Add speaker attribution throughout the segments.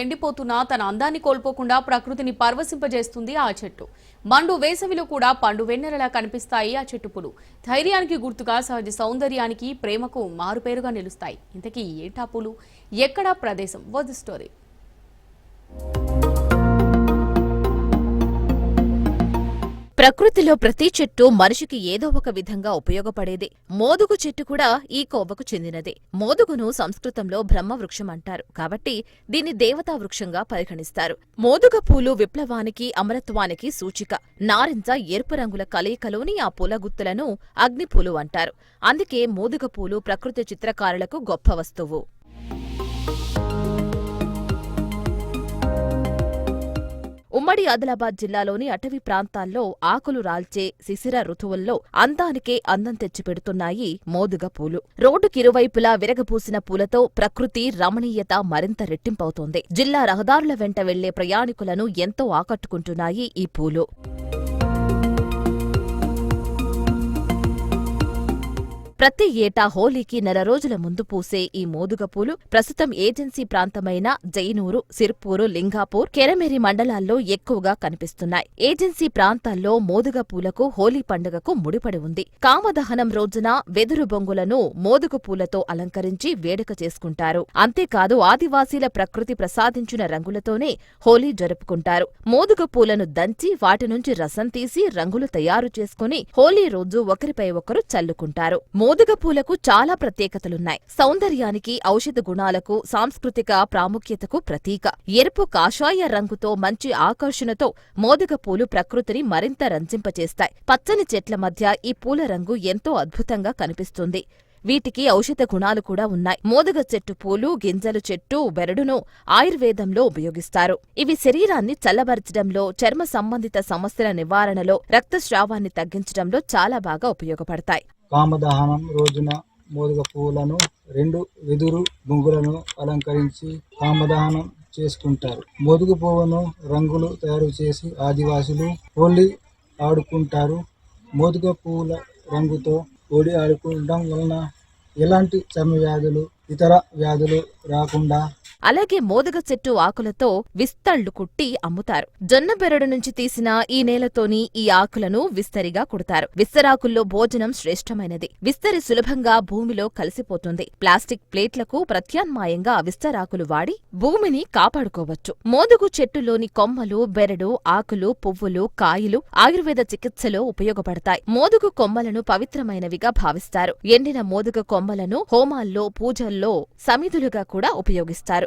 Speaker 1: ఎండిపోతున్నా తన అందాన్ని కోల్పోకుండా ప్రకృతిని పరవశింపజేస్తుంది ఆ చెట్టు. మండు వేసవిలో కూడా పండు వెన్నెలలా కనిపిస్తాయి ఆ చెట్టు పూలు. ధైర్యానికి గుర్తుగా, సహజ సౌందర్యానికి, ప్రేమకు మారుపేరుగా నిలుస్తాయి. ఇంతకీ ఏంటా పూలు, ఎక్కడా ప్రదేశం? What the story?
Speaker 2: ప్రకృతిలో ప్రతి చెట్టు మనిషికి ఏదో ఒక విధంగా ఉపయోగపడేదే. మోదుగు చెట్టు కూడా ఈ కోవకు చెందినదే. మోదుగును సంస్కృతంలో బ్రహ్మవృక్షం అంటారు కాబట్టి దీన్ని దేవతా వృక్షంగా పరిగణిస్తారు. మోదుగ పూలు విప్లవానికి, అమరత్వానికి సూచిక. నారింజ, ఎరుపు రంగుల కలయికలోని ఆ పూల గుత్తులను అగ్నిపూలు అంటారు. అందుకే మోదుగ పూలు ప్రకృతి చిత్రకారులకు గొప్ప వస్తువు. ఉమ్మడి ఆదిలాబాద్ జిల్లాలోని అటవీ ప్రాంతాల్లో ఆకులు రాల్చే శిశిర ఋతువుల్లో అందానికే అందం తెచ్చిపెడుతున్నాయి మోదుగ పూలు. రోడ్డుకిరువైపులా విరగపూసిన పూలతో ప్రకృతి రమణీయత మరింత రెట్టింపవుతోంది. జిల్లా రహదారుల వెంట వెళ్లే ప్రయాణికులను ఎంతో ఆకట్టుకుంటున్నాయి ఈ పూలు. ప్రతి ఏటా హోలీకి నెల రోజుల ముందు పూసే ఈ మోదుగ పూలు ప్రస్తుతం ఏజెన్సీ ప్రాంతమైన జైనూరు, సిర్పూరు, లింగాపూర్, కెరమెరి మండలాల్లో ఎక్కువగా కనిపిస్తున్నాయి. ఏజెన్సీ ప్రాంతాల్లో మోదుగ పూలకు హోలీ పండుగకు ముడిపడి ఉంది. కామదహనం రోజున వెదురు బొంగులను మోదుగ పూలతో అలంకరించి వేడుక చేసుకుంటారు. అంతేకాదు ఆదివాసీల ప్రకృతి ప్రసాదించిన రంగులతోనే హోలీ జరుపుకుంటారు. మోదుగ పూలను దంచి వాటి నుంచి రసం తీసి రంగులు తయారు చేసుకుని హోలీ రోజు ఒకరిపై ఒకరు చల్లుకుంటారు. మోదుగ పూలకు చాలా ప్రత్యేకతలున్నాయి. సౌందర్యానికి, ఔషధ గుణాలకు, సాంస్కృతిక ప్రాముఖ్యతకు ప్రతీక. ఎరుపు కాషాయ రంగుతో మంచి ఆకర్షణతో మోదుగ పూలు ప్రకృతిని మరింత రంజింపచేస్తాయి. పచ్చని చెట్ల మధ్య ఈ పూల రంగు ఎంతో అద్భుతంగా కనిపిస్తుంది. వీటికి ఔషధ గుణాలు కూడా ఉన్నాయి. మోదుగ చెట్టు పూలు, గింజలు చెట్టు బెరడును ఆయుర్వేదంలో ఉపయోగిస్తారు. ఇవి శరీరాన్ని చల్లబరచడంలో, చర్మ సంబంధిత సమస్యల నివారణలో, రక్తస్రావాన్ని తగ్గించడంలో చాలా బాగా ఉపయోగపడతాయి.
Speaker 3: కామదహనం రోజున మోదుగ పువ్వులను 2 వెదురు బొంగులను అలంకరించి కామదహనం చేసుకుంటారు. మోదుగ పువ్వును రంగులు తయారు చేసి ఆదివాసులు హోలీ ఆడుకుంటారు. మోదుగ పువ్వుల రంగుతో హోలీ ఆడుకోవడం వలన ఎలాంటి చర్మ వ్యాధులు, ఇతర వ్యాధులు రాకుండా.
Speaker 2: అలాగే మోదుగ చెట్టు ఆకులతో విస్తళ్లు కుట్టి అమ్ముతారు. జొన్న బెరడు నుంచి తీసిన ఈ నేలతోని ఈ ఆకులను విస్తరిగా కుడతారు. విస్తరాకుల్లో భోజనం శ్రేష్టమైనది. విస్తరి సులభంగా భూమిలో కలిసిపోతుంది. ప్లాస్టిక్ ప్లేట్లకు ప్రత్యామ్నాయంగా విస్తరాకులు వాడి భూమిని కాపాడుకోవచ్చు. మోదుగు చెట్టులోని కొమ్మలు, బెరడు, ఆకులు, పువ్వులు, కాయలు ఆయుర్వేద చికిత్సలో ఉపయోగపడతాయి. మోదుగు కొమ్మలను పవిత్రమైనవిగా భావిస్తారు. ఎండిన మోదుగ కొమ్మలను హోమాల్లో, పూజల్లో సమిధులుగా కూడా ఉపయోగిస్తారు.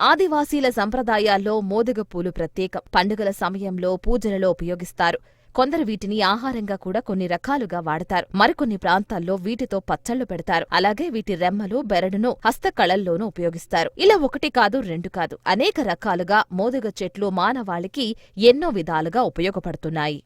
Speaker 2: ఆదివాసీల సంప్రదాయాల్లో మోదుగ పూలు ప్రత్యేకం. పండుగల సమయంలో, పూజలలో ఉపయోగిస్తారు. కొందరు వీటిని ఆహారంగా కూడా కొన్ని రకాలుగా వాడతారు. మరికొన్ని ప్రాంతాల్లో వీటితో పచ్చళ్లు పెడతారు. అలాగే వీటి రెమ్మలు, బెరడును హస్తకళల్లోనూ ఉపయోగిస్తారు. ఇలా 1 కాదు 2 కాదు అనేక రకాలుగా మోదుగ చెట్లు మానవాళికి ఎన్నో విధాలుగా ఉపయోగపడుతున్నాయి.